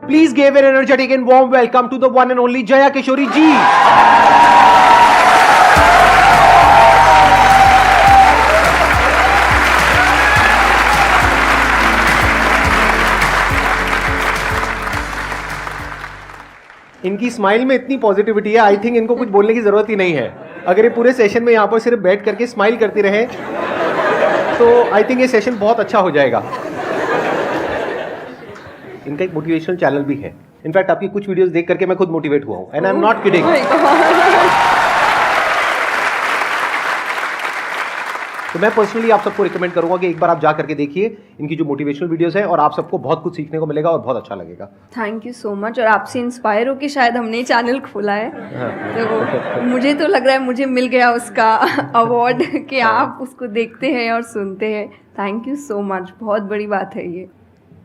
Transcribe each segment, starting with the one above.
Please give an energetic and warm welcome to the one and only Jaya Kishori ji. इनकी smile में इतनी positivity है, I think इनको कुछ बोलने की जरूरत ही नहीं है. अगर ये पूरे सेशन में यहाँ पर सिर्फ बैठ करके स्माइल करती रहे तो आई थिंक ये सेशन बहुत अच्छा हो जाएगा. इनका एक मोटिवेशनल चैनल भी है. इनफैक्ट आपकी कुछ वीडियोस देख करके मैं खुद मोटिवेट हुआ हूँ, and I am not kidding. तो मैं पर्सनली आप सबको रिकमेंड करूंगा कि एक बार आप जा करके देखिए इनकी जो मोटिवेशनल वीडियोस हैं, और आप सबको बहुत कुछ सीखने को मिलेगा और बहुत अच्छा लगेगा. Thank you so much. और आपसे इंस्पायर होकर शायद हमने चैनल खोला है. तो मुझे तो लग रहा है मुझे मिल गया उसका अवार्ड कि आप उसको देखते हैं और सुनते हैं. Thank you so much. बहुत बड़ी बात है ये.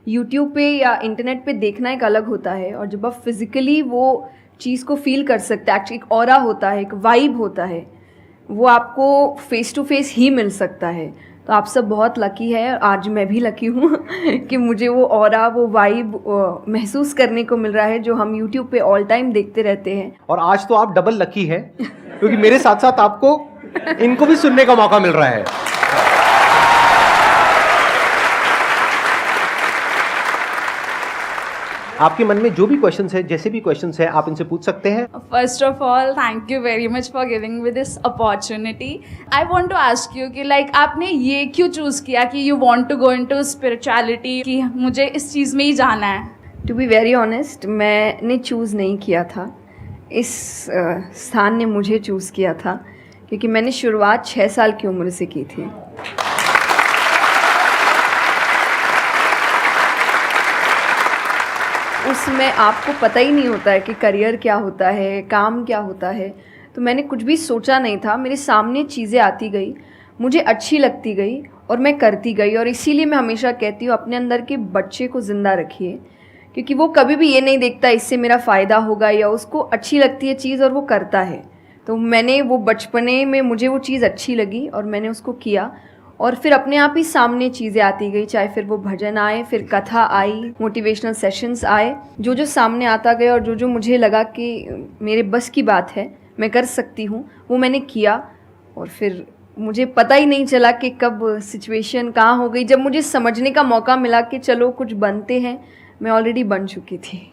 यूट्यूब पे या इंटरनेट पे देखना एक अलग होता है, और जब आप फिजिकली वो चीज़ को फील कर सकते हैं, एक्चुअली एक ऑरा होता है, एक वाइब होता है, वो आपको फेस टू फेस ही मिल सकता है. तो आप सब बहुत लकी है. आज मैं भी लकी हूँ कि मुझे वो ऑरा, वो वाइब महसूस करने को मिल रहा है जो हम यूट्यूब पे ऑल टाइम देखते रहते हैं. और आज तो आप डबल लकी हैं क्योंकि मेरे साथ साथ आपको इनको भी सुनने का मौका मिल रहा है. आपके मन में जो भी क्वेश्चंस है, जैसे भी क्वेश्चंस है, आप इनसे पूछ सकते हैं. First of all, thank you very much for giving me this opportunity. I want to ask you कि like आपने ये क्यों चूज़ किया कि you want to go into spirituality, कि मुझे इस चीज़ में ही जाना है. टू बी वेरी ऑनेस्ट, मैंने चूज़ नहीं किया था. इस स्थान ने मुझे चूज़ किया था, क्योंकि मैंने शुरुआत 6 साल की उम्र से की थी. उसमें आपको पता ही नहीं होता है कि करियर क्या होता है, काम क्या होता है. तो मैंने कुछ भी सोचा नहीं था. मेरे सामने चीज़ें आती गई, मुझे अच्छी लगती गई और मैं करती गई. और इसीलिए मैं हमेशा कहती हूँ अपने अंदर के बच्चे को ज़िंदा रखिए, क्योंकि वो कभी भी ये नहीं देखता इससे मेरा फ़ायदा होगा, या उसको अच्छी लगती है चीज़ और वो करता है. तो मैंने वो बचपने में मुझे वो चीज़ अच्छी लगी और मैंने उसको किया, और फिर अपने आप ही सामने चीज़ें आती गई. चाहे फिर वो भजन आए, फिर कथा आई, मोटिवेशनल सेशंस आए, जो जो सामने आता गया और जो जो मुझे लगा कि मेरे बस की बात है, मैं कर सकती हूँ, वो मैंने किया. और फिर मुझे पता ही नहीं चला कि कब सिचुएशन कहाँ हो गई. जब मुझे समझने का मौका मिला कि चलो कुछ बनते हैं, मैं ऑलरेडी बन चुकी थी.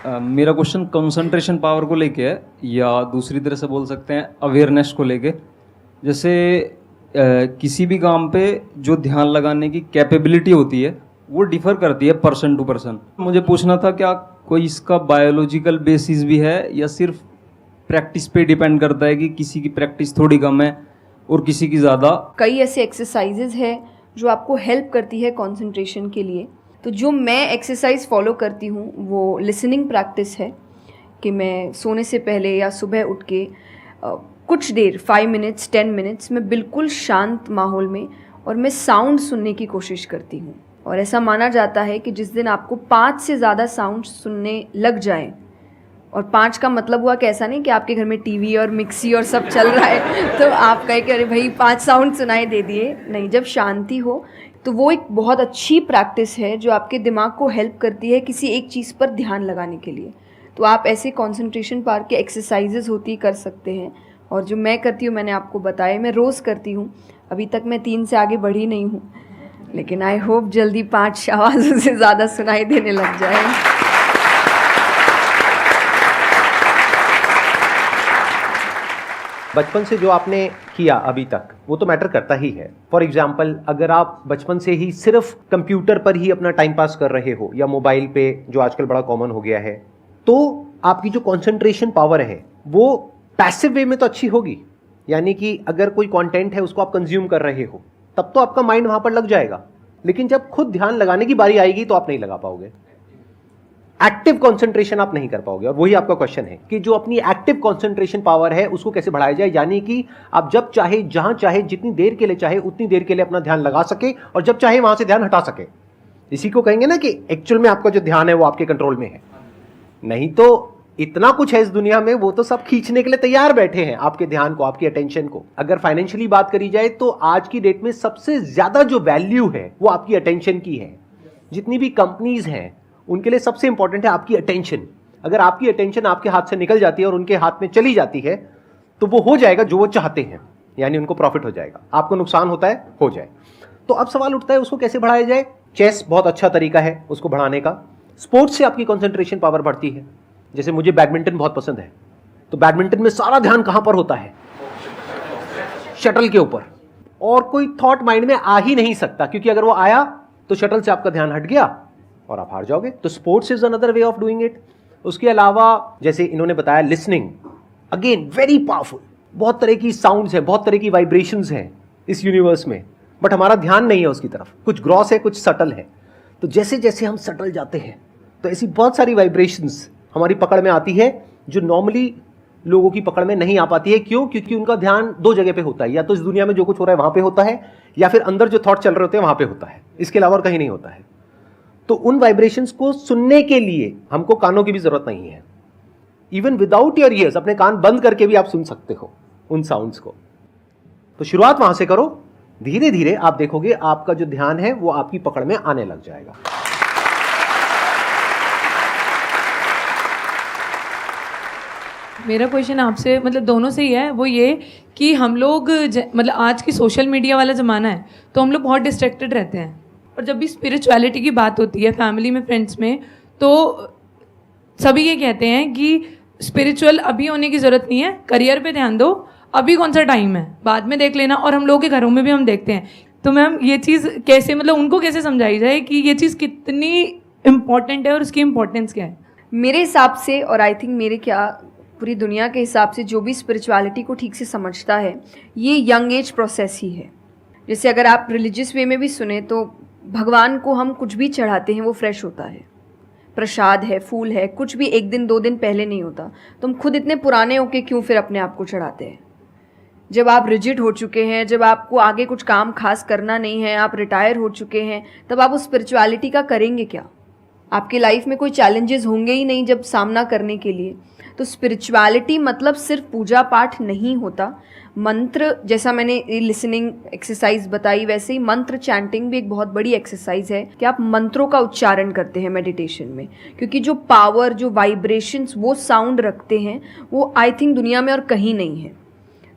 मेरा क्वेश्चन कंसंट्रेशन पावर को लेके है, या दूसरी तरह से बोल सकते हैं अवेयरनेस को लेके. जैसे किसी भी काम पे जो ध्यान लगाने की कैपेबिलिटी होती है वो डिफर करती है पर्सन टू पर्सन. मुझे पूछना था क्या कोई इसका बायोलॉजिकल बेसिस भी है, या सिर्फ प्रैक्टिस पे डिपेंड करता है कि किसी की प्रैक्टिस थोड़ी कम है और किसी की ज़्यादा. कई ऐसे एक्सरसाइजेज है जो आपको हेल्प करती है कंसंट्रेशन के लिए. तो जो मैं एक्सरसाइज फॉलो करती हूँ वो लिसनिंग प्रैक्टिस है, कि मैं सोने से पहले या सुबह उठ के कुछ देर 5 मिनट्स 10 मिनट्स मैं बिल्कुल शांत माहौल में और मैं साउंड सुनने की कोशिश करती हूँ. और ऐसा माना जाता है कि जिस दिन आपको 5 से ज़्यादा साउंड सुनने लग जाए, और 5 का मतलब हुआ कि ऐसा नहीं कि आपके घर में टीवी और मिक्सी और सब चल रहा है तो आप कहे कि अरे भाई 5 साउंड सुनाई दे दिए. नहीं, जब शांति हो तो वो एक बहुत अच्छी प्रैक्टिस है जो आपके दिमाग को हेल्प करती है किसी एक चीज़ पर ध्यान लगाने के लिए. तो आप ऐसे कंसंट्रेशन पावर के एक्सरसाइजेज होती कर सकते हैं. और जो मैं करती हूँ मैंने आपको बताया, मैं रोज़ करती हूँ. अभी तक मैं 3 से आगे बढ़ी नहीं हूँ, लेकिन आई होप जल्दी 5 आवाज़ों से ज़्यादा सुनाई देने लग जाए. बचपन से जो आपने किया अभी तक वो तो मैटर करता ही है. फॉर एग्जाम्पल, अगर आप बचपन से ही सिर्फ कंप्यूटर पर ही अपना टाइम पास कर रहे हो या मोबाइल पे, जो आजकल बड़ा कॉमन हो गया है, तो आपकी जो कंसंट्रेशन पावर है वो पैसिव वे में तो अच्छी होगी. यानी कि अगर कोई कंटेंट है उसको आप कंज्यूम कर रहे हो तब तो आपका माइंड वहां पर लग जाएगा, लेकिन जब खुद ध्यान लगाने की बारी आएगी तो आप नहीं लगा पाओगे. एक्टिव कंसंट्रेशन आप नहीं कर पाओगे. और वही आपका क्वेश्चन है कि जो अपनी एक्टिव कंसंट्रेशन पावर है उसको कैसे बढ़ाया जाए. यानी कि आप जब चाहे, जहां चाहे, जितनी देर के लिए चाहे उतनी देर के लिए अपना ध्यान लगा सके, और जब चाहे वहां से ध्यान हटा सके. इसी को कहेंगे ना कि एक्चुअल में आपका जो ध्यान है वो आपके कंट्रोल में है. नहीं तो इतना कुछ है इस दुनिया में, वो तो सब खींचने के लिए तैयार बैठे हैं आपके ध्यान को, आपकी अटेंशन को। अगर फाइनेंशियली बात करी जाए तो आज की डेट में सबसे ज्यादा जो वैल्यू है वो आपकी अटेंशन की है। जितनी भी कंपनीज हैं उनके लिए सबसे इंपॉर्टेंट है आपकी अटेंशन। अगर आपकी अटेंशन आपके हाथ से निकल जाती है और उनके हाथ में चली जाती है तो वो हो जाएगा जो वो चाहते हैं, यानी उनको प्रॉफिट हो जाएगा, आपको नुकसान होता है हो जाए। तो अब सवाल उठता है उसको कैसे बढ़ाया जाए। चेस बहुत अच्छा तरीका है उसको बढ़ाने का। स्पोर्ट्स से आपकी कंसंट्रेशन पावर बढ़ती है। जैसे मुझे बैडमिंटन बहुत पसंद है, तो बैडमिंटन में सारा ध्यान कहां पर होता है? शटल के ऊपर, और कोई थॉट माइंड में आ ही नहीं सकता, क्योंकि अगर वो आया तो शटल से आपका ध्यान हट गया और आप हार जाओगे। तो sports is another way of doing it. उसके अलावा जैसे इन्होंने बताया लिसनिंग, अगेन वेरी पावरफुल। बहुत तरह की साउंड्स हैं, बहुत तरह की वाइब्रेशंस हैं इस यूनिवर्स में, बट हमारा ध्यान नहीं है उसकी तरफ। कुछ ग्रॉस है, कुछ सटल है। तो जैसे जैसे हम सटल जाते हैं तो ऐसी बहुत सारी वाइब्रेशंस हमारी पकड़ में आती है जो नॉर्मली लोगों की पकड़ में नहीं आ पाती है। क्यों? क्योंकि उनका ध्यान दो जगह पे होता है, या तो इस दुनिया में जो कुछ हो रहा है वहां पे होता है, या फिर अंदर जो थॉट चल रहे होते हैं वहां पे होता है। इसके अलावा और कहीं नहीं होता है। तो उन वाइब्रेशंस को सुनने के लिए हमको कानों की भी जरूरत नहीं है। इवन विदाउट योर ईयर्स, अपने कान बंद करके भी आप सुन सकते हो उन साउंड्स को। तो शुरुआत वहां से करो, धीरे धीरे आप देखोगे आपका जो ध्यान है वो आपकी पकड़ में आने लग जाएगा। मेरा क्वेश्चन आपसे मतलब दोनों से ही है, वो ये कि हम लोग मतलब आज की सोशल मीडिया वाला ज़माना है तो हम लोग बहुत डिस्ट्रैक्टेड रहते हैं, और जब भी स्पिरिचुअलिटी की बात होती है फैमिली में, फ्रेंड्स में, तो सभी ये कहते हैं कि स्पिरिचुअल अभी होने की ज़रूरत नहीं है, करियर पे ध्यान दो, अभी कौन सा टाइम है, बाद में देख लेना। और हम लोगों के घरों में भी हम देखते हैं। तो मैम ये चीज़ कैसे मतलब उनको कैसे समझाई जाए कि ये चीज़ कितनी इम्पॉर्टेंट है और उसकी इम्पोर्टेंस क्या है? मेरे हिसाब से, और आई थिंक मेरे क्या पूरी दुनिया के हिसाब से, जो भी स्पिरिचुअलिटी को ठीक से समझता है ये यंग एज प्रोसेस ही है। जैसे अगर आप रिलीजियस वे में भी सुने तो भगवान को हम कुछ भी चढ़ाते हैं वो फ्रेश होता है। प्रसाद है, फूल है, कुछ भी एक दिन दो दिन पहले नहीं होता। तो हम खुद इतने पुराने होके क्यों फिर अपने आप को चढ़ाते हैं? जब आप रिजिड हो चुके हैं, जब आपको आगे कुछ काम खास करना नहीं है, आप रिटायर हो चुके हैं, तब आप उस स्पिरिचुअलिटी का करेंगे क्या? आपकी लाइफ में कोई चैलेंजेस होंगे ही नहीं जब सामना करने के लिए। तो स्पिरिचुअलिटी मतलब सिर्फ पूजा पाठ नहीं होता। मंत्र, जैसा मैंने लिसनिंग एक्सरसाइज बताई, वैसे ही मंत्र चैंटिंग भी एक बहुत बड़ी एक्सरसाइज है कि आप मंत्रों का उच्चारण करते हैं मेडिटेशन में, क्योंकि जो पावर, जो वाइब्रेशंस वो साउंड रखते हैं वो आई थिंक दुनिया में और कहीं नहीं है।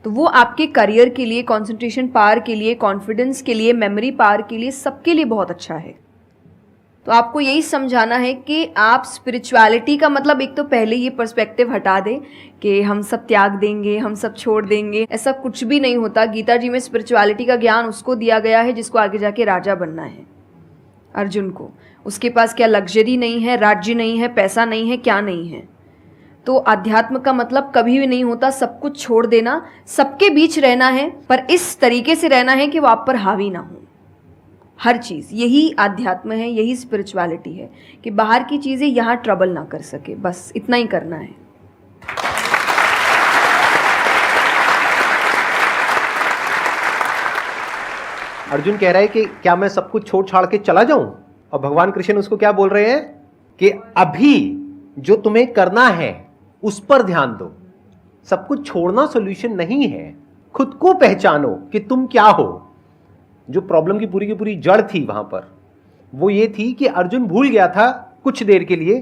तो वो आपके करियर के लिए, कंसंट्रेशन पावर के लिए, कॉन्फिडेंस के लिए, मेमोरी पावर के लिए, सबके लिए बहुत अच्छा है। तो आपको यही समझाना है कि आप स्पिरिचुअलिटी का मतलब एक तो पहले ये पर्सपेक्टिव हटा दें कि हम सब त्याग देंगे, हम सब छोड़ देंगे। ऐसा कुछ भी नहीं होता। गीता जी में स्पिरिचुअलिटी का ज्ञान उसको दिया गया है जिसको आगे जाके राजा बनना है। अर्जुन को, उसके पास क्या लग्जरी नहीं है, राज्य नहीं है, पैसा नहीं है, क्या नहीं है। तो अध्यात्म का मतलब कभी भी नहीं होता सब कुछ छोड़ देना, सबके बीच रहना है, पर इस तरीके से रहना है कि वो आप पर हावी ना हो। हर चीज़, यही आध्यात्म है, यही स्पिरिचुअलिटी है कि बाहर की चीज़ें यहाँ ट्रबल ना कर सके, बस इतना ही करना है। अर्जुन कह रहा है कि क्या मैं सब कुछ छोड़ छाड़ के चला जाऊं? और भगवान कृष्ण उसको क्या बोल रहे हैं कि अभी जो तुम्हें करना है उस पर ध्यान दो। सब कुछ छोड़ना सॉल्यूशन नहीं है। खुद को पहचानो कि तुम क्या हो। जो प्रॉब्लम की पूरी जड़ थी वहां पर वो ये थी कि अर्जुन भूल गया था कुछ देर के लिए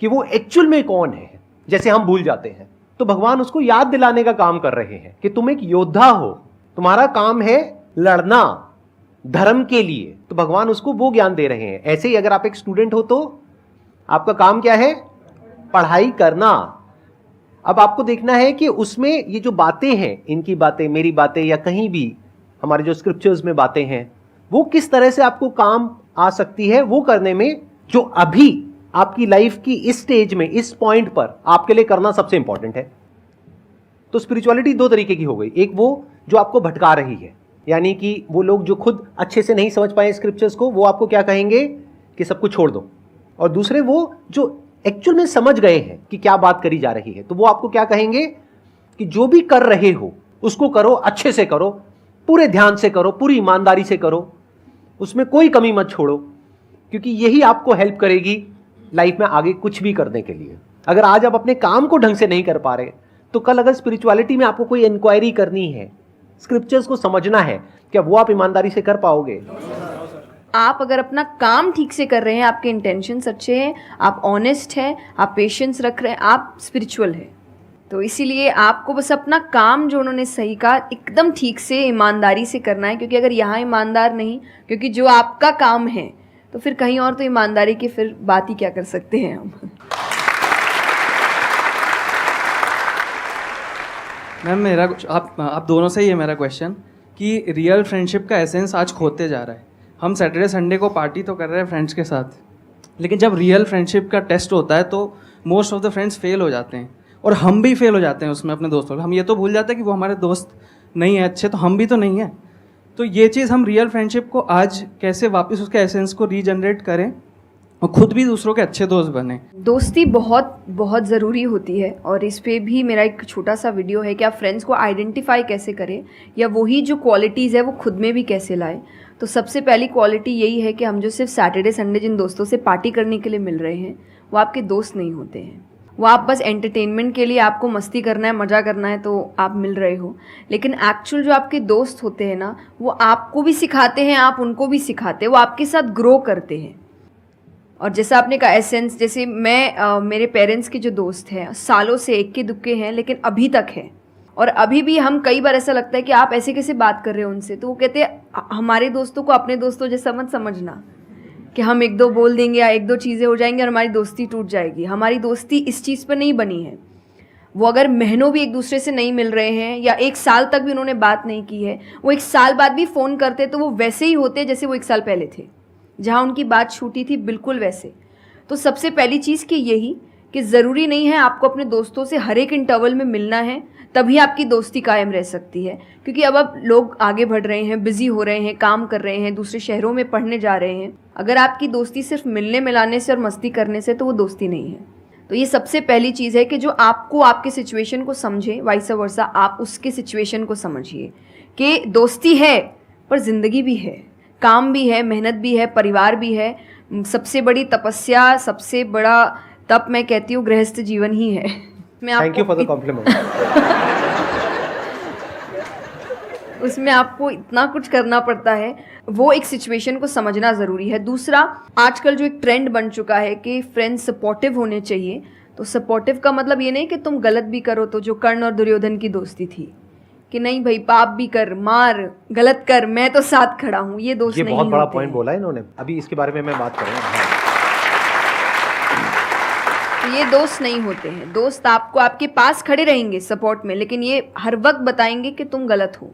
कि वो एक्चुअल में कौन है, जैसे हम भूल जाते हैं। तो भगवान उसको याद दिलाने का काम कर रहे हैं कि तुम एक योद्धा हो, तुम्हारा काम है लड़ना धर्म के लिए। तो भगवान उसको वो ज्ञान दे रहे हैं। ऐसे ही अगर आप एक स्टूडेंट हो तो आपका काम क्या है? पढ़ाई करना। अब आपको देखना है कि उसमें ये जो बातें हैं, इनकी बातें, मेरी बातें, या कहीं भी हमारे जो स्क्रिप्चर्स में बातें हैं, वो किस तरह से आपको काम आ सकती है वो करने में, जो अभी आपकी लाइफ की इस स्टेज में, इस पॉइंट पर आपके लिए करना सबसे इंपॉर्टेंट है। तो स्पिरिचुअलिटी दो तरीके की हो गई। एक वो जो आपको भटका रही है, यानी कि वो लोग जो खुद अच्छे से नहीं समझ पाए स्क्रिप्चर्स को, वो आपको क्या कहेंगे कि सब कुछ छोड़ दो। और दूसरे वो जो एक्चुअल में समझ गए हैं कि क्या बात करी जा रही है, तो वो आपको क्या कहेंगे कि जो भी कर रहे हो उसको करो, अच्छे से करो, पूरे ध्यान से करो, पूरी ईमानदारी से करो, उसमें कोई कमी मत छोड़ो, क्योंकि यही आपको हेल्प करेगी लाइफ में आगे कुछ भी करने के लिए। अगर आज आप अपने काम को ढंग से नहीं कर पा रहे, तो कल अगर स्पिरिचुअलिटी में आपको कोई इंक्वायरी करनी है, स्क्रिप्चर्स को समझना है, क्या वो आप ईमानदारी से कर पाओगे? आप अगर अपना काम ठीक से कर रहे हैं, आपके इंटेंशंस अच्छे हैं, आप ऑनेस्ट हैं, आप पेशेंस रख रहे हैं, आप स्पिरिचुअल है। तो इसीलिए आपको बस अपना काम, जो उन्होंने सही कहा, एकदम ठीक से ईमानदारी से करना है। क्योंकि अगर यहाँ ईमानदार नहीं, क्योंकि जो आपका काम है, तो फिर कहीं और तो ईमानदारी की फिर बात ही क्या कर सकते हैं हम। मैम मेरा आप दोनों से ही है मेरा क्वेश्चन कि रियल फ्रेंडशिप का एसेंस आज खोते जा रहा है। हम सैटरडे संडे को पार्टी तो कर रहे हैं फ्रेंड्स के साथ, लेकिन जब रियल फ्रेंडशिप का टेस्ट होता है तो most of the friends fail हो जाते हैं, और हम भी फेल हो जाते हैं उसमें अपने दोस्तों। हम ये तो भूल जाते हैं कि वो हमारे दोस्त नहीं है अच्छे, तो हम भी तो नहीं हैं। तो ये चीज़ हम रियल फ्रेंडशिप को आज कैसे वापस उसके एसेंस को रीजनरेट करें और खुद भी दूसरों के अच्छे दोस्त बने? दोस्ती बहुत बहुत ज़रूरी होती है, और इस पे भी मेरा एक छोटा सा वीडियो है कि आप फ्रेंड्स को आइडेंटिफाई कैसे करें, या वही जो क्वालिटीज़ है वो खुद में भी कैसे लाएं। तो सबसे पहली क्वालिटी यही है कि हम जो सिर्फ सैटरडे संडे जिन दोस्तों से पार्टी करने के लिए मिल रहे हैं, वो आपके दोस्त नहीं होते हैं। वो आप बस एंटरटेनमेंट के लिए, आपको मस्ती करना है, मज़ा करना है तो आप मिल रहे हो। लेकिन एक्चुअल जो आपके दोस्त होते हैं ना, वो आपको भी सिखाते हैं, आप उनको भी सिखाते हैं, वो आपके साथ ग्रो करते हैं। और जैसा आपने कहा एसेंस, जैसे मैं मेरे पेरेंट्स के जो दोस्त हैं, सालों से इक्के दुक्के हैं, लेकिन अभी तक हैं। और अभी भी हम कई बार ऐसा लगता है कि आप ऐसे कैसे बात कर रहे हो उनसे, तो वो कहते हैं हमारे दोस्तों को अपने दोस्तों जैसा मत समझना कि हम एक दो बोल देंगे या एक दो चीज़ें हो जाएंगी और हमारी दोस्ती टूट जाएगी। हमारी दोस्ती इस चीज़ पर नहीं बनी है। वो अगर महीनों भी एक दूसरे से नहीं मिल रहे हैं, या एक साल तक भी उन्होंने बात नहीं की है, वो एक साल बाद भी फ़ोन करते तो वो वैसे ही होते जैसे वो एक साल पहले थे, जहाँ उनकी बात छूटी थी, बिल्कुल वैसे। तो सबसे पहली चीज़ कि यही कि ज़रूरी नहीं है आपको अपने दोस्तों से हर एक इंटरवल में मिलना है तभी आपकी दोस्ती कायम रह सकती है। क्योंकि अब लोग आगे बढ़ रहे हैं, बिज़ी हो रहे हैं, काम कर रहे हैं, दूसरे शहरों में पढ़ने जा रहे हैं। अगर आपकी दोस्ती सिर्फ मिलने मिलाने से और मस्ती करने से, तो वो दोस्ती नहीं है। तो ये सबसे पहली चीज़ है कि जो आपको आपके सिचुएशन को समझे, वाइस वर्सा आप उसके सिचुएशन को समझिए कि दोस्ती है पर ज़िंदगी भी है, काम भी है, मेहनत भी है, परिवार भी है। सबसे बड़ी तपस्या, सबसे बड़ा तप मैं कहती हूँ गृहस्थ जीवन ही है। Thank you for the compliment. उसमें आपको इतना कुछ करना पड़ता है, वो एक सिचुएशन को समझना ज़रूरी है। दूसरा, आजकल जो एक ट्रेंड बन चुका है कि फ्रेंड्स सपोर्टिव होने चाहिए, तो सपोर्टिव का मतलब ये नहीं कि तुम गलत भी करो, तो जो कर्ण और दुर्योधन की दोस्ती थी कि नहीं भाई पाप भी कर, मार, गलत कर, मैं तो साथ खड़ा हूँ, ये दोस्त नहीं होते। ये बहुत बड़ा पॉइंट बोला है इन्होंने, अभी इसके बारे में मैं बात करूँगा। तो ये दोस्त नहीं होते हैं। दोस्त आपको आपके पास खड़े रहेंगे सपोर्ट में, लेकिन ये हर वक्त बताएंगे कि तुम गलत हो,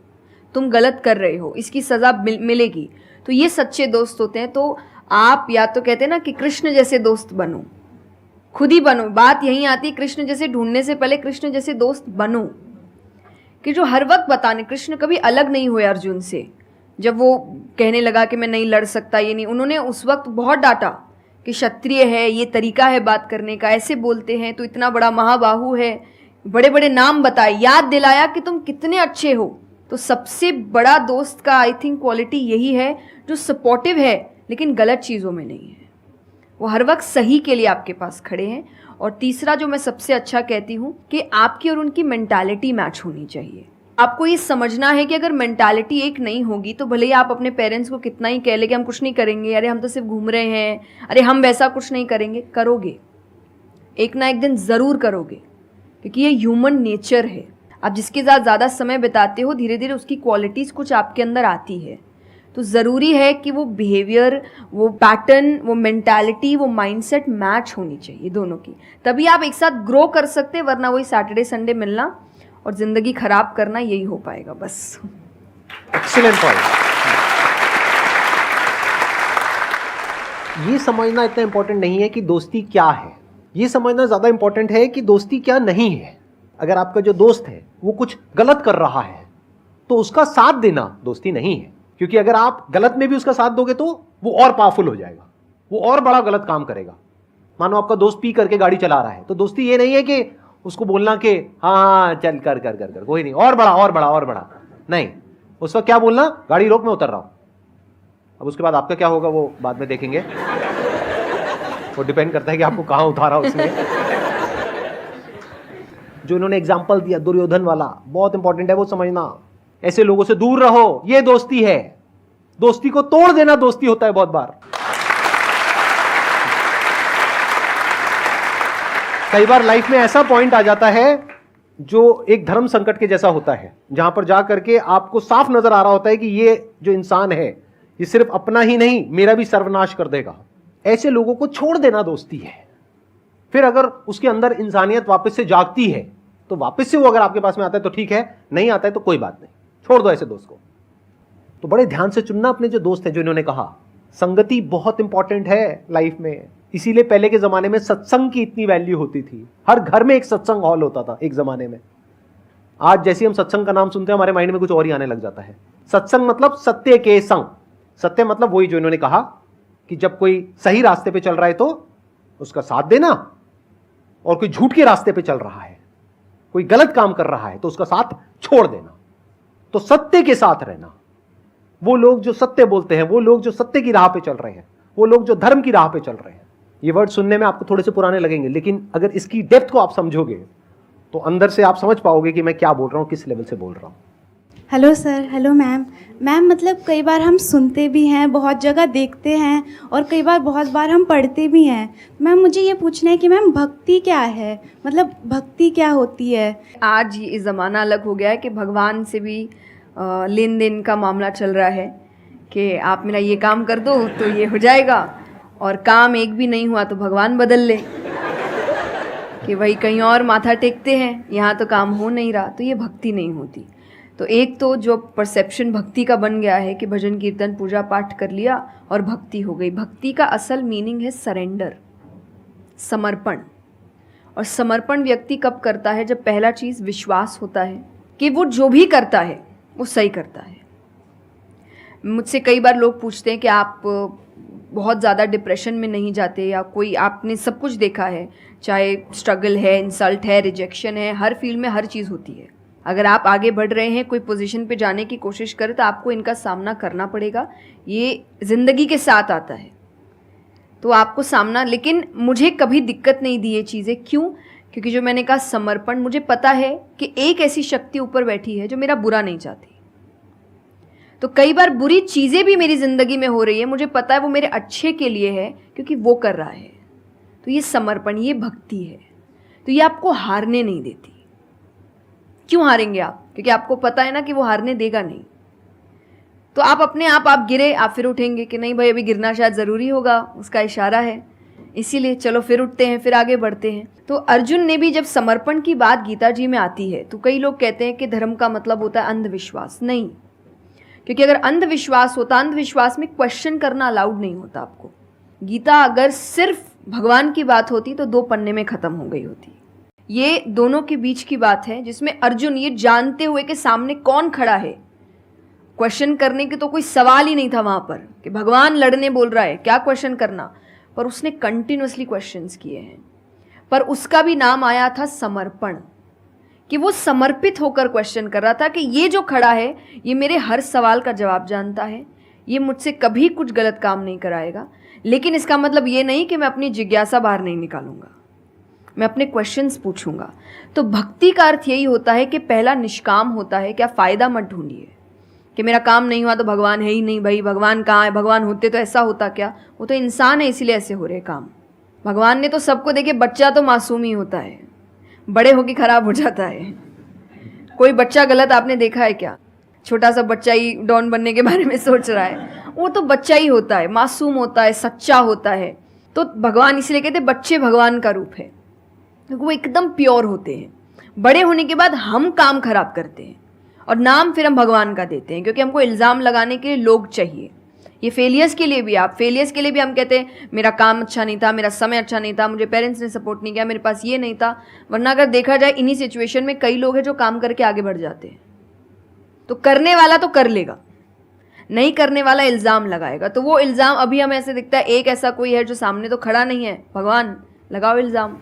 तुम गलत कर रहे हो, इसकी सज़ा मिलेगी। तो ये सच्चे दोस्त होते हैं। तो आप या तो कहते हैं ना कि कृष्ण जैसे दोस्त बनो, खुद ही बनो। बात यहीं आती, कृष्ण जैसे ढूंढने से पहले कृष्ण जैसे दोस्त बनो, कि जो हर वक्त बताने। कृष्ण कभी अलग नहीं हुए अर्जुन से। जब वो कहने लगा कि मैं नहीं लड़ सकता, ये नहीं, उन्होंने उस वक्त बहुत डांटा कि क्षत्रिय है, ये तरीका है बात करने का, ऐसे बोलते हैं, तो इतना बड़ा महाबाहु है, बड़े बड़े नाम बताए, याद दिलाया कि तुम कितने अच्छे हो। तो सबसे बड़ा दोस्त का आई थिंक क्वालिटी यही है, जो सपोर्टिव है लेकिन गलत चीज़ों में नहीं है, वो हर वक्त सही के लिए आपके पास खड़े हैं। और तीसरा जो मैं सबसे अच्छा कहती हूँ कि आपकी और उनकी मेंटालिटी मैच होनी चाहिए। आपको ये समझना है कि अगर मेंटालिटी एक नहीं होगी, तो भले ही आप अपने पेरेंट्स को कितना ही कह ले कि हम कुछ नहीं करेंगे, अरे हम तो सिर्फ घूम रहे हैं, अरे हम वैसा कुछ नहीं करेंगे, करोगे, एक ना एक दिन ज़रूर करोगे, क्योंकि ये ह्यूमन नेचर है। आप जिसके साथ ज़्यादा समय बिताते हो, धीरे धीरे उसकी क्वालिटीज़ कुछ आपके अंदर आती है। तो ज़रूरी है कि वो बिहेवियर, वो पैटर्न, वो मेंटालिटी, वो माइंडसेट मैच होनी चाहिए दोनों की, तभी आप एक साथ ग्रो कर सकते हैं। वरना वही सैटरडे संडे मिलना और ज़िंदगी ख़राब करना, यही हो पाएगा बस। Excellent point. ये समझना इतना इंपॉर्टेंट नहीं है कि दोस्ती क्या है, ये समझना ज़्यादा इंपॉर्टेंट है कि दोस्ती क्या नहीं है। अगर आपका जो दोस्त है वो कुछ गलत कर रहा है, तो उसका साथ देना दोस्ती नहीं है। क्योंकि अगर आप गलत में भी उसका साथ दोगे तो वो और पावरफुल हो जाएगा, वो और बड़ा गलत काम करेगा। मानो आपका दोस्त पी करके गाड़ी चला रहा है, तो दोस्ती ये नहीं है कि उसको बोलना कि हाँ चल कर कर कर कर कोई नहीं, और बड़ा और बड़ा और बड़ा नहीं। उस वक्त क्या बोलना, गाड़ी रोक, मैं उतर रहा हूं। अब उसके बाद आपका क्या होगा वो बाद में देखेंगे, वो डिपेंड करता है कि आपको कहाँ उतारा उसने। जो इन्होंने एग्जाम्पल दिया दुर्योधन वाला, बहुत इंपॉर्टेंट है वो समझना। ऐसे लोगों से दूर रहो, ये दोस्ती है। दोस्ती को तोड़ देना दोस्ती होता है बहुत बार। कई बार लाइफ में ऐसा पॉइंट आ जाता है जो एक धर्म संकट के जैसा होता है, जहां पर जा करके आपको साफ नजर आ रहा होता है कि ये जो इंसान है ये सिर्फ अपना ही नहीं मेरा भी सर्वनाश कर देगा। ऐसे लोगों को छोड़ देना दोस्ती है। फिर अगर उसके अंदर इंसानियत वापस से जागती है तो वापस से वो अगर आपके पास में आता है तो ठीक है, नहीं आता है तो कोई बात नहीं, छोड़ दो ऐसे दोस्त को। तो बड़े ध्यान से चुनना अपने जो दोस्त हैं। जो इन्होंने कहा संगति बहुत इंपॉर्टेंट है लाइफ में, इसीलिए पहले के जमाने में सत्संग की इतनी वैल्यू होती थी। हर घर में एक सत्संग हॉल होता था एक जमाने में। आज जैसे हम सत्संग का नाम सुनते हैं हमारे माइंड में कुछ और ही आने लग जाता है। सत्संग मतलब सत्य के संग। सत्य मतलब वही जो इन्होंने कहा कि जब कोई सही रास्ते पे चल रहा है तो उसका साथ देना, और कोई झूठ के रास्ते पे चल रहा है, कोई गलत काम कर रहा है तो उसका साथ छोड़ देना। तो सत्य के साथ रहना, वो लोग जो सत्य बोलते हैं, वो लोग जो सत्य की राह पे चल रहे हैं, वो लोग जो धर्म की राह पे चल रहे हैं। ये वर्ड सुनने में आपको थोड़े से पुराने लगेंगे, लेकिन अगर इसकी डेप्थ को आप समझोगे तो अंदर से आप समझ पाओगे कि मैं क्या बोल रहा हूं, किस लेवल से बोल रहा हूं। Hello sir, hello ma'am. Ma'am मतलब कई बार हम सुनते भी हैं, बहुत जगह देखते हैं, और कई बार बहुत बार हम पढ़ते भी हैं। मैम मुझे ये पूछना है कि मैम भक्ति क्या है, मतलब भक्ति क्या होती है? आज ये ज़माना अलग हो गया है कि भगवान से भी लेन देन का मामला चल रहा है कि आप मेरा ये काम कर दो तो ये हो जाएगा, और काम एक भी नहीं हुआ तो भगवान बदल ले, कि भाई कहीं और माथा टेकते हैं, यहाँ तो काम हो नहीं रहा। तो ये भक्ति नहीं होती। तो एक तो जो परसेप्शन भक्ति का बन गया है कि भजन कीर्तन पूजा पाठ कर लिया और भक्ति हो गई। भक्ति का असल मीनिंग है सरेंडर, समर्पण। और समर्पण व्यक्ति कब करता है? जब पहला चीज़ विश्वास होता है कि वो जो भी करता है वो सही करता है। मुझसे कई बार लोग पूछते हैं कि आप बहुत ज़्यादा डिप्रेशन में नहीं जाते, या कोई आपने सब कुछ देखा है, चाहे स्ट्रगल है, इंसल्ट है, रिजेक्शन है, हर फील्ड में हर चीज़ होती है। अगर आप आगे बढ़ रहे हैं, कोई पोजीशन पे जाने की कोशिश करें तो आपको इनका सामना करना पड़ेगा। ये ज़िंदगी के साथ आता है तो आपको सामना, लेकिन मुझे कभी दिक्कत नहीं दी ये चीज़ें। क्यों? क्योंकि जो मैंने कहा समर्पण, मुझे पता है कि एक ऐसी शक्ति ऊपर बैठी है जो मेरा बुरा नहीं चाहती। तो कई बार बुरी चीज़ें भी मेरी ज़िंदगी में हो रही है, मुझे पता है वो मेरे अच्छे के लिए है क्योंकि वो कर रहा है। तो ये समर्पण, ये भक्ति है। तो ये आपको हारने नहीं देती। क्यों हारेंगे आप? क्योंकि आपको पता है ना कि वो हारने देगा नहीं। तो आप अपने आप गिरे, आप फिर उठेंगे कि नहीं भाई अभी गिरना शायद ज़रूरी होगा, उसका इशारा है, इसीलिए चलो फिर उठते हैं, फिर आगे बढ़ते हैं। तो अर्जुन ने भी, जब समर्पण की बात गीता जी में आती है तो कई लोग कहते हैं कि धर्म का मतलब होता है अंधविश्वास। नहीं, क्योंकि अगर अंधविश्वास होता, अंधविश्वास में क्वेश्चन करना अलाउड नहीं होता आपको। गीता अगर सिर्फ भगवान की बात होती तो 2 पन्ने में ख़त्म हो गई होती। ये दोनों के बीच की बात है जिसमें अर्जुन ये जानते हुए कि सामने कौन खड़ा है, क्वेश्चन करने की तो कोई सवाल ही नहीं था वहाँ पर कि भगवान लड़ने बोल रहा है, क्या क्वेश्चन करना, पर उसने कंटिन्यूअसली क्वेश्चंस किए हैं। पर उसका भी नाम आया था समर्पण, कि वो समर्पित होकर क्वेश्चन कर रहा था कि ये जो खड़ा है ये मेरे हर सवाल का जवाब जानता है, ये मुझसे कभी कुछ गलत काम नहीं कराएगा। लेकिन इसका मतलब ये नहीं कि मैं अपनी जिज्ञासा बाहर नहीं निकालूंगा, मैं अपने क्वेश्चंस पूछूंगा। तो भक्ति का अर्थ यही होता है कि पहला निष्काम होता है। क्या फ़ायदा मत ढूंढिए कि मेरा काम नहीं हुआ तो भगवान है ही नहीं। भाई भगवान कहाँ है? भगवान होते तो ऐसा होता क्या? वो तो इंसान है इसीलिए ऐसे हो रहे काम। भगवान ने तो सबको देखे, बच्चा तो मासूम ही होता है, बड़े होके खराब हो जाता है। कोई बच्चा गलत आपने देखा है क्या? छोटा सा बच्चा ही डॉन बनने के बारे में सोच रहा है, वो तो बच्चा ही होता है, मासूम होता है, सच्चा होता है। तो भगवान इसलिए कहते हैं बच्चे भगवान का रूप है, क्योंकि वो एकदम प्योर होते हैं। बड़े होने के बाद हम काम खराब करते हैं और नाम फिर हम भगवान का देते हैं, क्योंकि हमको इल्ज़ाम लगाने के लिए लोग चाहिए। ये फेलियर्स के लिए भी, आप फेलियर्स के लिए भी हम कहते हैं मेरा काम अच्छा नहीं था, मेरा समय अच्छा नहीं था, मुझे पेरेंट्स ने सपोर्ट नहीं किया, मेरे पास ये नहीं था। वरना अगर देखा जाए इन्हीं सिचुएशन में कई लोग हैं जो काम करके आगे बढ़ जाते हैं। तो करने वाला तो कर लेगा, नहीं करने वाला इल्ज़ाम लगाएगा। तो वो इल्ज़ाम अभी हमें ऐसे दिखता है एक ऐसा कोई है जो सामने तो खड़ा नहीं है, भगवान लगाओ इल्ज़ाम।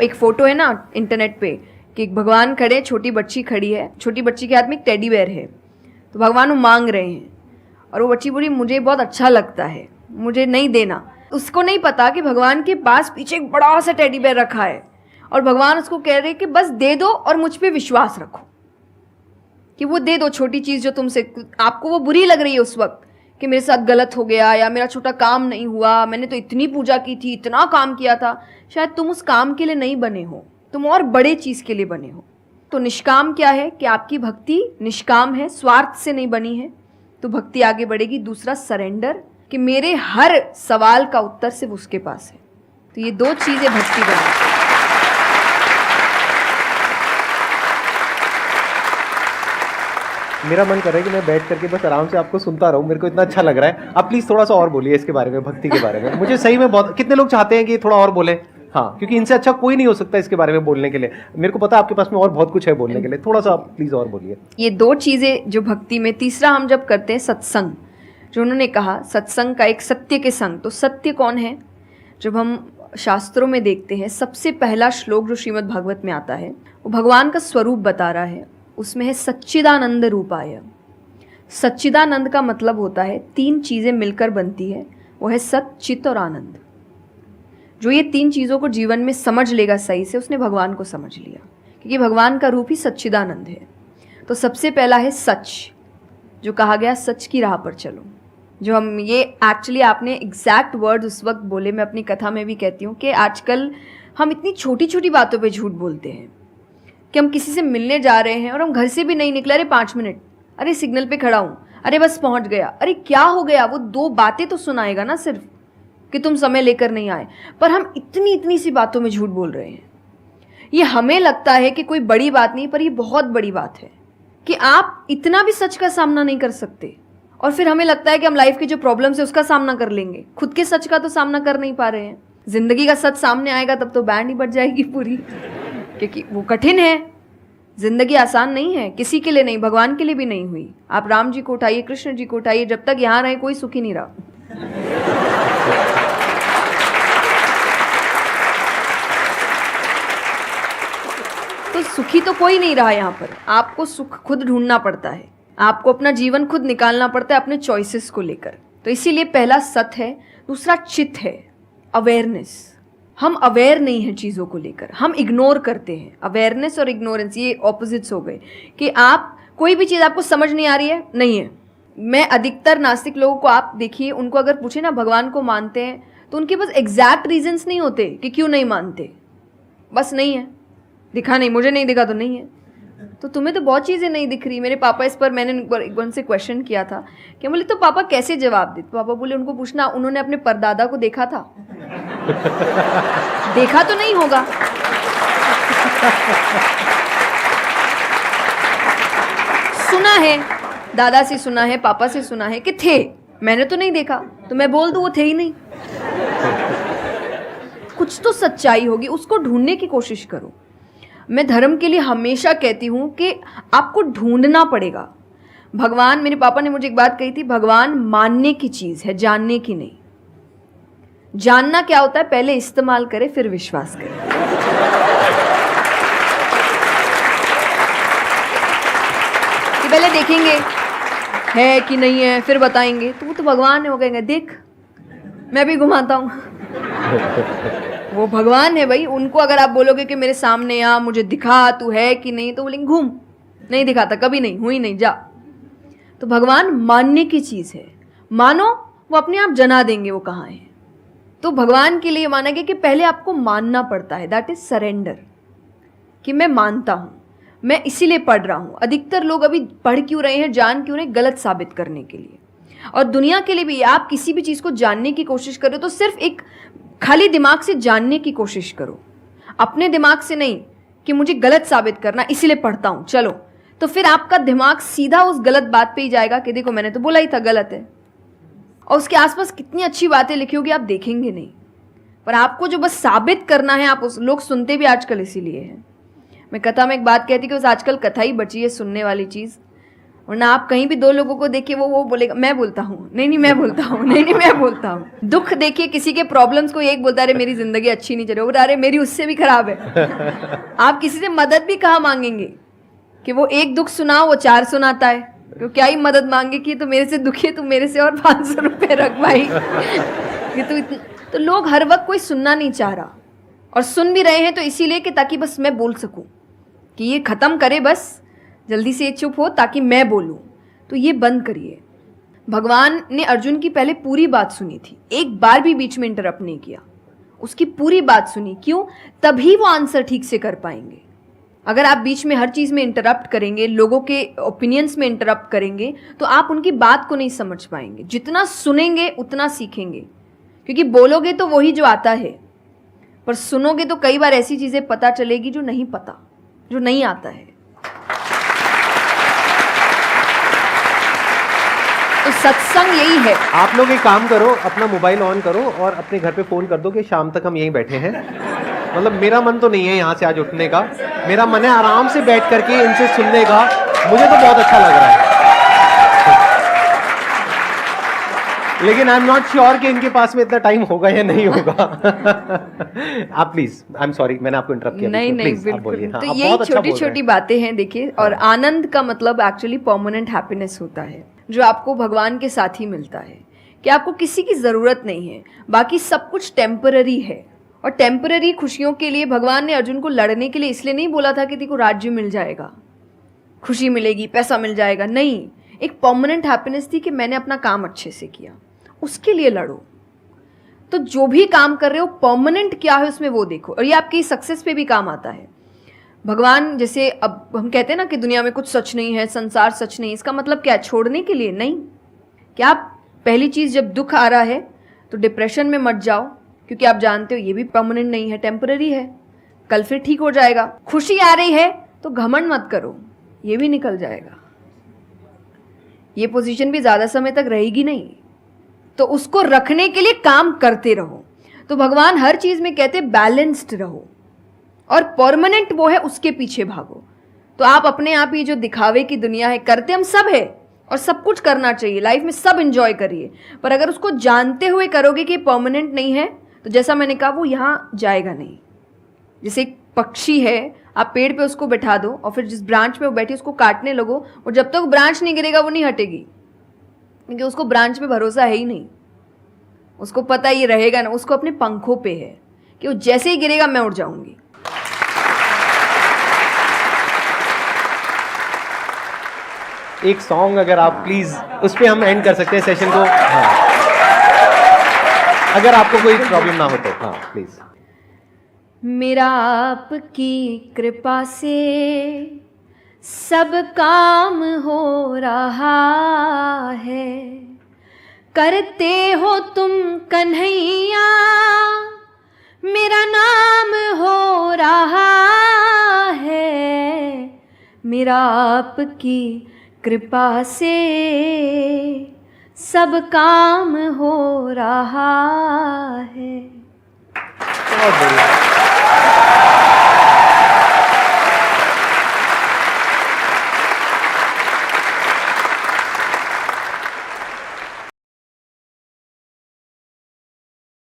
एक फ़ोटो है ना इंटरनेट पे कि एक भगवान खड़े, छोटी बच्ची खड़ी है, छोटी बच्ची के हाथ में एक टेडी बेयर है। तो भगवान वो मांग रहे हैं और वो बच्ची बोली मुझे बहुत अच्छा लगता है, मुझे नहीं देना। उसको नहीं पता कि भगवान के पास पीछे एक बड़ा सा टेडी बेयर रखा है और भगवान उसको कह रहे कि बस दे दो और मुझ पे विश्वास रखो कि वो दे दो छोटी चीज़ जो तुमसे, आपको वो बुरी लग रही है उस वक्त कि मेरे साथ गलत हो गया या मेरा छोटा काम नहीं हुआ, मैंने तो इतनी पूजा की थी, इतना काम किया था, शायद तुम उस काम के लिए नहीं बने हो, तुम और बड़े चीज़ के लिए बने हो। तो निष्काम क्या है कि आपकी भक्ति निष्काम है, स्वार्थ से नहीं बनी है, तो भक्ति आगे बढ़ेगी। दूसरा सरेंडर, कि मेरे हर सवाल का उत्तर सिर्फ उसके पास है। तो ये दो चीज़ें भक्ति बनाती हैं। मेरा मन कर रहा है कि मैं बैठ करके बस आराम से आपको सुनता रहूं, मेरे को इतना अच्छा लग रहा है। आप प्लीज थोड़ा सा और बोलिए इसके बारे में, भक्ति के बारे में। मुझे सही में बहुत, कितने लोग चाहते हैं कि थोड़ा और बोले? हाँ, क्योंकि इनसे अच्छा कोई नहीं हो सकता इसके बारे में बोलने के लिए। मेरे को पता है आपके पास में और बहुत कुछ है बोलने के लिए, थोड़ा सा आप प्लीज और बोलिए। ये दो चीज़ें जो भक्ति में, तीसरा हम जब करते हैं सत्संग, जो उन्होंने कहा सत्संग का एक सत्य के संग, तो सत्य कौन है? जब हम शास्त्रों में देखते हैं सबसे पहला श्लोक जो श्रीमद् भागवत में आता है वो भगवान का स्वरूप बता रहा है, उसमें है सच्चिदानंद रूपाय। सच्चिदानंद का मतलब होता है तीन चीज़ें मिलकर बनती है, वो है सत, चित और आनंद। जो ये तीन चीज़ों को जीवन में समझ लेगा सही से, उसने भगवान को समझ लिया, क्योंकि भगवान का रूप ही सच्चिदानंद है। तो सबसे पहला है सच, जो कहा गया सच की राह पर चलो। जो हम ये एक्चुअली आपने एग्जैक्ट वर्ड उस वक्त बोले, मैं अपनी कथा में भी कहती हूँ कि आजकल हम इतनी छोटी छोटी बातों पे झूठ बोलते हैं कि हम किसी से मिलने जा रहे हैं और हम घर से भी नहीं निकले, अरे 5 मिनट, अरे सिग्नल पे खड़ा हूँ, अरे बस पहुँच गया, अरे क्या हो गया, वो 2 बातें तो सुनाएगा ना सिर्फ कि तुम समय लेकर नहीं आए, पर हम इतनी इतनी सी बातों में झूठ बोल रहे हैं। ये हमें लगता है कि कोई बड़ी बात नहीं, पर ये बहुत बड़ी बात है कि आप इतना भी सच का सामना नहीं कर सकते, और फिर हमें लगता है कि हम लाइफ की जो प्रॉब्लम्स है उसका सामना कर लेंगे, खुद के सच का तो सामना कर नहीं पा रहे हैं। जिंदगी का सच सामने आएगा तब तो बैंड ही बज जाएगी पूरी, क्योंकि वो कठिन है। जिंदगी आसान नहीं है, किसी के लिए नहीं, भगवान के लिए भी नहीं हुई। आप राम जी को उठाइए, कृष्ण जी को उठाइए, जब तक यहाँ रहे कोई सुखी नहीं रहा। तो सुखी तो कोई नहीं रहा यहाँ पर, आपको सुख खुद ढूंढना पड़ता है, आपको अपना जीवन खुद निकालना पड़ता है अपने चॉइसेस को लेकर। तो इसीलिए पहला सत है, दूसरा चित है, अवेयरनेस। हम अवेयर नहीं हैं चीज़ों को लेकर, हम इग्नोर करते हैं। अवेयरनेस और इग्नोरेंस ये ऑपोजिट्स हो गए कि आप कोई भी चीज़ आपको समझ नहीं आ रही है, नहीं है। मैं अधिकतर नास्तिक लोगों को आप देखिए, उनको अगर पूछे ना भगवान को मानते हैं, तो उनके पास एग्जैक्ट रीजंस नहीं होते कि क्यों नहीं मानते, बस नहीं है, दिखा नहीं, मुझे नहीं दिखा तो नहीं है। तो तुम्हें तो बहुत चीज़ें नहीं दिख रही। मेरे पापा इस पर मैंने एक बार से क्वेश्चन किया था कि बोले तो पापा कैसे जवाब दे? तो पापा बोले उनको पूछना उन्होंने अपने परदादा को देखा था। देखा तो नहीं होगा, सुना है, दादा से सुना है, पापा से सुना है कि थे, मैंने तो नहीं देखा, तो मैं बोल दूं वो थे ही नहीं। कुछ तो सच्चाई होगी, उसको ढूंढने की कोशिश करो। मैं धर्म के लिए हमेशा कहती हूँ कि आपको ढूंढना पड़ेगा। भगवान, मेरे पापा ने मुझे एक बात कही थी, भगवान मानने की चीज़ है, जानने की नहीं। जानना क्या होता है? पहले इस्तेमाल करें फिर विश्वास करें। कि पहले देखेंगे है कि नहीं है, फिर बताएंगे, तो वो तो भगवान है, वो कहेंगे देख मैं भी घुमाता हूँ। वो भगवान है भाई, उनको अगर आप बोलोगे कि मेरे सामने आ, मुझे दिखा तू है कि नहीं, तो बोलेंगे घूम, नहीं दिखाता, कभी नहीं हुई, नहीं जा। तो भगवान मानने की चीज़ है, मानो वो अपने आप जना देंगे वो कहाँ है। तो भगवान के लिए माना गया कि पहले आपको मानना पड़ता है, दैट इज सरेंडर, कि मैं मानता हूँ, मैं इसीलिए पढ़ रहा हूँ। अधिकतर लोग अभी पढ़ क्यों रहे हैं, जान क्यों रहे, गलत साबित करने के लिए। और दुनिया के लिए भी, आप किसी भी चीज़ को जानने की कोशिश करो तो सिर्फ एक खाली दिमाग से जानने की कोशिश करो, अपने दिमाग से नहीं कि मुझे गलत साबित करना इसीलिए पढ़ता हूँ चलो। तो फिर आपका दिमाग सीधा उस गलत बात पे ही जाएगा कि देखो मैंने तो बोला ही था गलत है, और उसके आसपास कितनी अच्छी बातें लिखी होगी आप देखेंगे नहीं। पर आपको जो बस साबित करना है, आप उस लोग सुनते भी आजकल इसीलिए हैं। मैं कथा में एक बात कहती कि बस आजकल कथा ही बची है सुनने वाली चीज़, वरना आप कहीं भी 2 लोगों को देखिए वो बोलेगा मैं बोलता हूँ, नहीं मैं बोलता हूँ, नहीं मैं बोलता हूँ। दुख देखिए किसी के, प्रॉब्लम्स को एक बोलता है अरे मेरी ज़िंदगी अच्छी नहीं चल रही, अरे मेरी उससे भी खराब है। आप किसी से मदद भी कहाँ मांगेंगे कि वो एक दुख सुनाओ वो 4 सुनाता है, तो क्या ही मदद मांगे कि तो मेरे से दुखी है, तू मेरे से और 500 रुपये रख भाई। ये तो तो लोग हर वक्त कोई सुनना नहीं चाह रहा, और सुन भी रहे हैं तो इसीलिए कि ताकि बस मैं बोल सकूं, कि ये ख़त्म करे, बस जल्दी से ये चुप हो ताकि मैं बोलूं। तो ये बंद करिए। भगवान ने अर्जुन की पहले पूरी बात सुनी थी, एक बार भी बीच में इंटरप्ट नहीं किया, उसकी पूरी बात सुनी। क्यों? तभी वो आंसर ठीक से कर पाएंगे। अगर आप बीच में हर चीज़ में इंटरप्ट करेंगे, लोगों के ओपिनियंस में इंटरप्ट करेंगे, तो आप उनकी बात को नहीं समझ पाएंगे। जितना सुनेंगे उतना सीखेंगे, क्योंकि बोलोगे तो वही जो आता है, पर सुनोगे तो कई बार ऐसी चीज़ें पता चलेगी जो नहीं पता, जो नहीं आता है। तो सत्संग यही है। आप लोग एक काम करो, अपना मोबाइल ऑन करो और अपने घर पे फोन कर दो कि शाम तक हम यहीं बैठे हैं। मतलब मेरा मन तो नहीं है यहाँ से आज उठने का, मेरा मन है आराम से बैठ करके इनसे सुनने का। मुझे तो बहुत अच्छा लग रहा है, लेकिन आई एम नॉट श्योर कि इनके पास में इतना टाइम होगा या नहीं होगा। आप प्लीज, आई एम सॉरी मैंने आपको इंटरप्ट किया। नहीं नहीं, बिल्कुल। तो यही छोटी छोटी बातें हैं देखिए। और आनंद का मतलब एक्चुअली परमानेंट हैप्पीनेस होता है, जो आपको भगवान के साथ ही मिलता है, कि आपको किसी की ज़रूरत नहीं है, बाकी सब कुछ टेम्पररी है। और टेम्पररी खुशियों के लिए भगवान ने अर्जुन को लड़ने के लिए इसलिए नहीं बोला था कि तेको राज्य मिल जाएगा, खुशी मिलेगी, पैसा मिल जाएगा। नहीं, एक परमानेंट हैप्पीनेस थी कि मैंने अपना काम अच्छे से किया, उसके लिए लड़ो। तो जो भी काम कर रहे हो परमानेंट क्या है उसमें वो देखो, और ये आपकी सक्सेस पे भी काम आता है। भगवान जैसे अब हम कहते हैं ना कि दुनिया में कुछ सच नहीं है, संसार सच नहीं, इसका मतलब क्या? छोड़ने के लिए नहीं। क्या आप पहली चीज़, जब दुख आ रहा है तो डिप्रेशन में मत जाओ, क्योंकि आप जानते हो ये भी परमानेंट नहीं है, टेम्पररी है, कल फिर ठीक हो जाएगा। खुशी आ रही है तो घमंड मत करो, ये भी निकल जाएगा, ये पोजीशन भी ज़्यादा समय तक रहेगी नहीं। तो उसको रखने के लिए काम करते रहो। तो भगवान हर चीज़ में कहते बैलेंस्ड रहो, और परमानेंट वो है उसके पीछे भागो। तो आप अपने आप ही जो दिखावे की दुनिया है, करते हम सब है और सब कुछ करना चाहिए लाइफ में, सब एंजॉय करिए, पर अगर उसको जानते हुए करोगे कि परमानेंट नहीं है, तो जैसा मैंने कहा वो यहाँ जाएगा नहीं। जैसे एक पक्षी है, आप पेड़ पे उसको बैठा दो और फिर जिस ब्रांच पे वो बैठी उसको काटने लगो, और जब तक ब्रांच नहीं गिरेगा वो नहीं हटेगी, क्योंकि उसको ब्रांच पे भरोसा है ही नहीं। उसको पता ये रहेगा ना, उसको अपने पंखों पे है कि वो जैसे ही गिरेगा मैं उड़ जाऊंगी। एक सॉन्ग अगर आप प्लीज, उस पे हम एंड कर सकते हैं सेशन को। हाँ, अगर आपको कोई प्रॉब्लम ना हो तो। हाँ प्लीज। मेरा आपकी कृपा से सब काम हो रहा है, करते हो तुम कन्हैया, मेरा नाम हो रहा है। मेरा आपकी कृपा से सब काम हो रहा